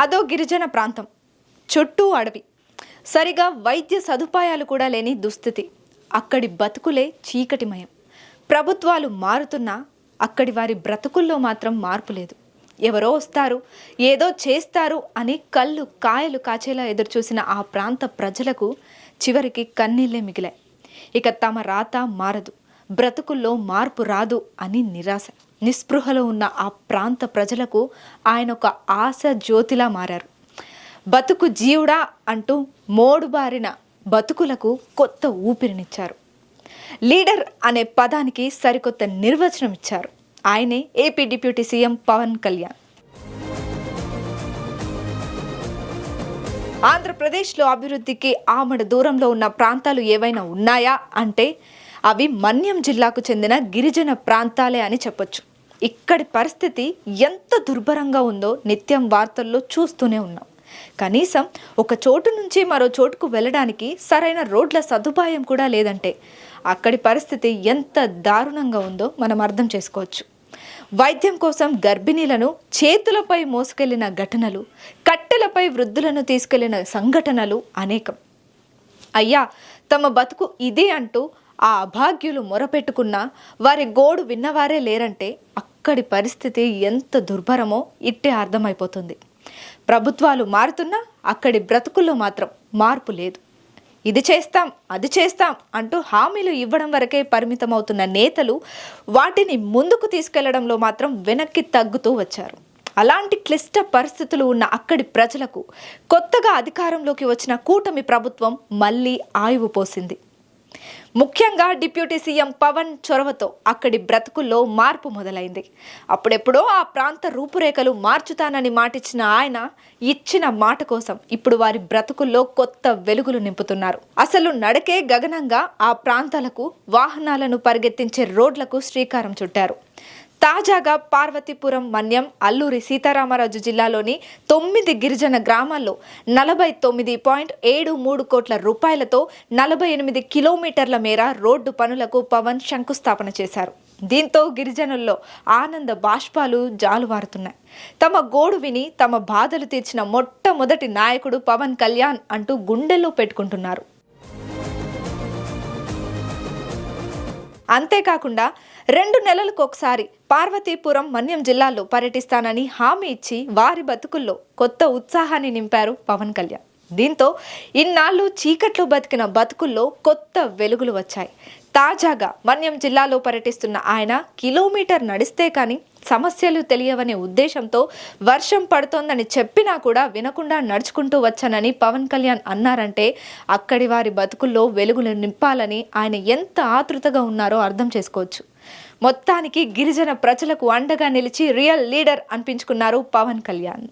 అదో గిరిజన ప్రాంతం, చుట్టూ అడవి, సరిగా వైద్య సదుపాయాలు కూడా లేని దుస్థితి. అక్కడి బతుకులే చీకటిమయం. ప్రభుత్వాలు మారుతున్నా అక్కడి వారి బ్రతుకుల్లో మాత్రం మార్పు లేదు. ఎవరో వస్తారు, ఏదో చేస్తారు అని కళ్ళు కాయలు కాచేలా ఎదురుచూసిన ఆ ప్రాంత ప్రజలకు చివరికి కన్నీళ్లే మిగిలాయి. ఇక తమ రాత మారదు, బ్రతుకుల్లో మార్పు రాదు అని నిరాశ, నిస్పృహలో ఉన్న ఆ ప్రాంత ప్రజలకు ఆయన ఒక ఆశ జ్యోతిలా మారారు. బతుకు జీవుడా అంటూ మోడుబారిన బతుకులకు కొత్త ఊపిరినిచ్చారు. లీడర్ అనే పదానికి సరికొత్త నిర్వచనం ఇచ్చారు. ఆయనే AP deputy CM Pawan Kalyan. ఆంధ్రప్రదేశ్లో అభివృద్ధికి ఆమడ దూరంలో ఉన్న ప్రాంతాలు ఏవైనా ఉన్నాయా అంటే అవి మన్యం జిల్లాకు చెందిన గిరిజన ప్రాంతాలే అని చెప్పొచ్చు. ఇక్కడి పరిస్థితి ఎంత దుర్భరంగా ఉందో నిత్యం వార్తల్లో చూస్తూనే ఉన్నాం. కనీసం ఒక చోటు నుంచి మరో చోటుకు వెళ్ళడానికి సరైన రోడ్ల సదుపాయం కూడా లేదంటే అక్కడి పరిస్థితి ఎంత దారుణంగా ఉందో మనం అర్థం చేసుకోవచ్చు. వైద్యం కోసం గర్భిణీలను చేతులపై మోసుకెళ్లిన ఘటనలు, కట్టెలపై వృద్ధులను తీసుకెళ్లిన సంఘటనలు అనేకం. అయ్యా, తమ బతుకు ఇదే అంటూ ఆ అభాగ్యులు మొరపెట్టుకున్నా వారి గోడు విన్నవారే లేరంటే అక్కడి పరిస్థితి ఎంత దుర్భరమో ఇట్టే అర్థమైపోతుంది. ప్రభుత్వాలు మారుతున్నా అక్కడి బ్రతుకుల్లో మాత్రం మార్పు లేదు. ఇది చేస్తాం, అది చేస్తాం అంటూ హామీలు ఇవ్వడం వరకే పరిమితమవుతున్న నేతలు వాటిని ముందుకు తీసుకెళ్లడంలో మాత్రం వెనక్కి తగ్గుతూ వచ్చారు. అలాంటి క్లిష్ట పరిస్థితులు ఉన్న అక్కడి ప్రజలకు కొత్తగా అధికారంలోకి వచ్చిన కూటమి ప్రభుత్వం మళ్ళీ ఆయువు పోసింది. ముఖ్యంగా డిప్యూటీ సీఎం పవన్ చొరవతో అక్కడి బ్రతుకుల్లో మార్పు మొదలైంది. అప్పుడెప్పుడో ఆ ప్రాంత రూపురేఖలు మార్చుతానని మాటిచ్చిన ఆయన ఇచ్చిన మాట కోసం ఇప్పుడు వారి బ్రతుకుల్లో కొత్త వెలుగులు నింపుతున్నారు. అసలు నడకే గగనంగా ఆ ప్రాంతాలకు వాహనాలను పరిగెత్తించే రోడ్లకు శ్రీకారం చుట్టారు. తాజాగా పార్వతీపురం, మన్యం, అల్లూరి సీతారామరాజు జిల్లాలోని 9 గిరిజన గ్రామాల్లో 49.73 కోట్ల రూపాయలతో 48 కిలోమీటర్ల మేర రోడ్డు పనులకు పవన్ శంకుస్థాపన చేశారు. దీంతో గిరిజనుల్లో ఆనంద బాష్పాలు జాలువారుతున్నాయి. తమ గోడు విని తమ బాధలు తీర్చిన మొట్టమొదటి నాయకుడు పవన్ కళ్యాణ్ అంటూ గుండెల్లో పెట్టుకుంటున్నారు. అంతేకాకుండా 2 నెలలకు ఒకసారి పార్వతీపురం, మన్యం జిల్లాల్లో పర్యటిస్తానని హామీ ఇచ్చి వారి బతుకుల్లో కొత్త ఉత్సాహాన్ని నింపారు పవన్ కళ్యాణ్. దీంతో ఇన్నాళ్ళు చీకట్లో బతికిన బతుకుల్లో కొత్త వెలుగులు వచ్చాయి. తాజాగా మన్యం జిల్లాలో పర్యటిస్తున్న ఆయన కిలోమీటర్ నడిస్తే కానీ సమస్యలు తెలియవనే ఉద్దేశంతో వర్షం పడుతోందని చెప్పినా కూడా వినకుండా నడుచుకుంటూ వచ్చానని పవన్ కళ్యాణ్ అన్నారంటే అక్కడి వారి బతుకుల్లో వెలుగులు నింపాలని ఆయన ఎంత ఆతృతగా ఉన్నారో అర్థం చేసుకోవచ్చు. మొత్తానికి గిరిజన ప్రజలకు అండగా నిలిచి రియల్ లీడర్ అనిపించుకున్నారు పవన్ కళ్యాణ్.